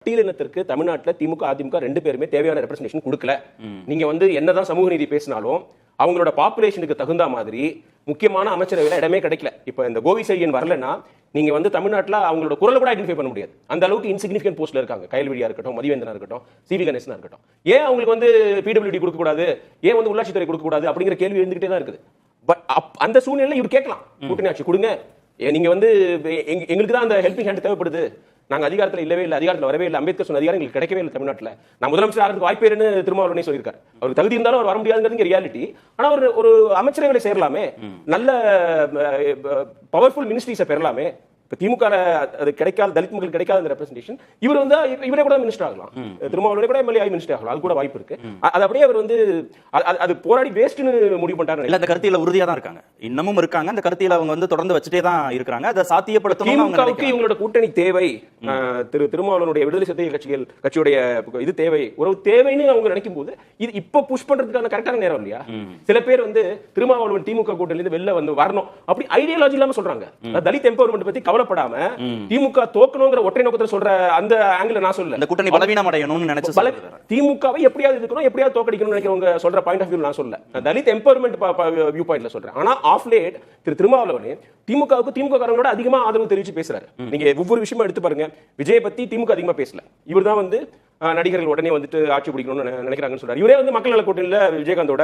பட்டியலினத்திற்கு தமிழ்நாட்டில் திமுக அதிமுக ரெண்டு பேருமே தேவையான ரெப்ரசன்டேஷன் கொடுக்கல. நீங்க என்னதான் சமூக நீதி பேசினாலும் அவங்களோட பாப்புலேஷனுக்கு தகுந்த மாதிரி முக்கியமான அமைச்சரவையில இடமே கிடைக்கல. இப்ப இந்த கோவி செழியன் வரலன்னா நீங்க தமிழ்நாட்டில் அவங்களோட குரலை கூட ஐடென்டிஃபை பண்ண முடியாது. அந்த அளவுக்கு இன்சிக்னிஃபிகன்ட் போஸ்ட்ல இருக்காங்க. கயல்விழியா இருக்கட்டும், மதிவேந்தனா இருக்கட்டும், சிவி கணேசனா இருக்கட்டும். ஏன் அவங்களுக்கு பிடபிள்யூடி கொடுக்க கூடாது, ஏன் உள்ளாட்சித்துறை கொடுக்க கூடாது அப்படிங்கிற கேள்வி இருந்துகிட்டே தான் இருக்குது. பட் அந்த சூழ்நிலையில இவர் கேட்கலாம், கூட்டணி ஆட்சி கொடுங்க, நீங்க எங்களுக்கு தான் அந்த ஹெல்பிங் ஹேண்ட் தேவைப்படுது, நாங்க அதிகாரத்தில் இல்லவே இல்லை, அதிகாரத்தில் வரவே இல்லை, அம்பேத்கர் சொன்ன அதிகாரம் எங்களுக்கு கிடைக்கவே இல்லை தமிழ்நாட்டில், நான் முதலமைச்சர் ஆகிறதுக்கு வாய்ப்பேன்னு திருமாவளவனே சொல்லியிருக்காரு. அவருக்கு தகுதி இருந்தாலும் அவர் வர முடியாதுங்கிறது ரியாலிட்டி. ஆனா ஒரு அமைச்சரவையில சேரலாமே, நல்ல பவர்ஃபுல் மினிஸ்ட்ரிஸை பெறலாமே. இப்ப திமுக அது கிடைக்காத, தலித் மக்கள் கிடைக்காத அந்த ரெப்ரசன்டேஷன் இவரே கூட மினிஸ்டர் ஆகலாம், திருமாவளவனே கூட எம்எல்ஏ ஆகி மினிஸ்டர் ஆகலாம், அது கூட வாய்ப்பு இருக்கு. அது அப்படியே அவர் அது போராடி வேஸ்ட்னு முடிவு பண்ணிட்டாரு. இல்ல, அந்த கருத்தியில உறுதியா தான் இருக்காங்க, இன்னமும் இருக்காங்க. அந்த கருத்தியில அவங்க தொடர்ந்து வச்சுட்டே தான் இருக்காங்க. அதை சாத்தியப்படுத்தணும். திமுகவுக்கு இவங்களோட கூட்டணி தேவை, திருமாவளவனுடைய விடுதலை சிறுத்தைகள் கட்சியுடைய இது தேவை, ஒரு தேவைன்னு அவங்க நினைக்கும் போது இது இப்ப புஷ் பண்றதுக்கான கரெக்டான நேரம் இல்லையா? சில பேர் திருமாவளவன் திமுக கூட்டணியிலிருந்து வெளில வரணும் அப்படி ஐடியாலஜி இல்லாம சொல்றாங்க. தலித் எம்பவர்மெண்ட் பத்தி கவலைப்படாம திமுக தோக்கணுங்கிற ஒற்றை நோக்கத்தை சொல்ற அந்த ஆங்கிள் நான் சொல்ல. இந்த கூட்டணி பலவீனம் அடையணும்னு நினைச்சு திமுகவை எப்படியாவது இருக்கணும், எப்படியாவது தோக்கடிக்கணும்னு நினைக்கிறவங்க சொல்ற பாயிண்ட் ஆஃப் வியூ நான் சொல்ல, தலித் எம்பவர்மெண்ட் வியூ பாயிண்ட்ல சொல்றேன். ஆனா ஆஃப் லேட் திருமாவளவனே திமுகவுக்கு திமுக காரங்களோட அதிகமா ஆதரவு தெரிவிச்சு பேசுறாரு. நீங்க ஒவ்வொரு விஷயமா எடுத்து பாருங்க. விஜய் பத்தி திமுக அதிகமா பேசல, இவர் தான் நடிகர்கள் உடனே ஆட்சி பிடிக்கணும்னு நினைக்கிறாங்கன்னு சொல்றாரு. இவரே மக்கள் நல கூட்டணியில விஜயகாந்தோட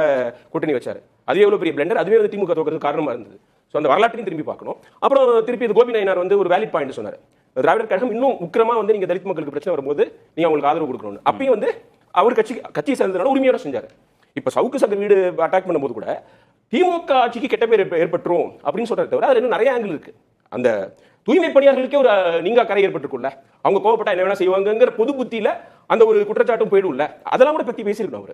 கூட்டணி வச்சாரு. அதுவே எவ்வளவு பெரிய பிளண்டர், அதுவே திமுக தோக்கிறதுக்கு காரணமா இருந்தது. அந்த வரலாற்றையும் திரும்பி பார்க்கணும். அப்புறம் திருப்பி கோபி நாயனார் ஒரு வேலிட் பாயிண்ட் சொன்னாரு. திராவிடர் கழகம் இன்னும் உக்கிரமா நீங்க தலித் மக்களுக்கு பிரச்சனை வரும்போது நீங்க அவங்களுக்கு ஆதரவு கொடுக்கணும். அப்பயும் அவர் கட்சியை சேர்ந்ததுனால உரிமையோட செஞ்சாரு. இப்ப சவுக்கு சங்கர் வீடு அட்டாக் பண்ணும்போது கூட திமுக ஆட்சிக்கு கெட்ட பேர் ஏற்பட்டுரும் அப்படின்னு சொல்றத தவிர அதுல நிறைய ஆங்கிள் இருக்கு. அந்த தூய்மை பணியாளர்களுக்கே ஒரு நீங்க கரை ஏற்பட்டிருக்கும்ல, அவங்க கோவப்பட்டா என்ன வேணா செய்வாங்கிற பொது புத்தியில அந்த ஒரு குற்றச்சாட்டும் போயிடும்ல, அதெல்லாம் கூட பத்தி பேசியிருக்கணும் அவர்.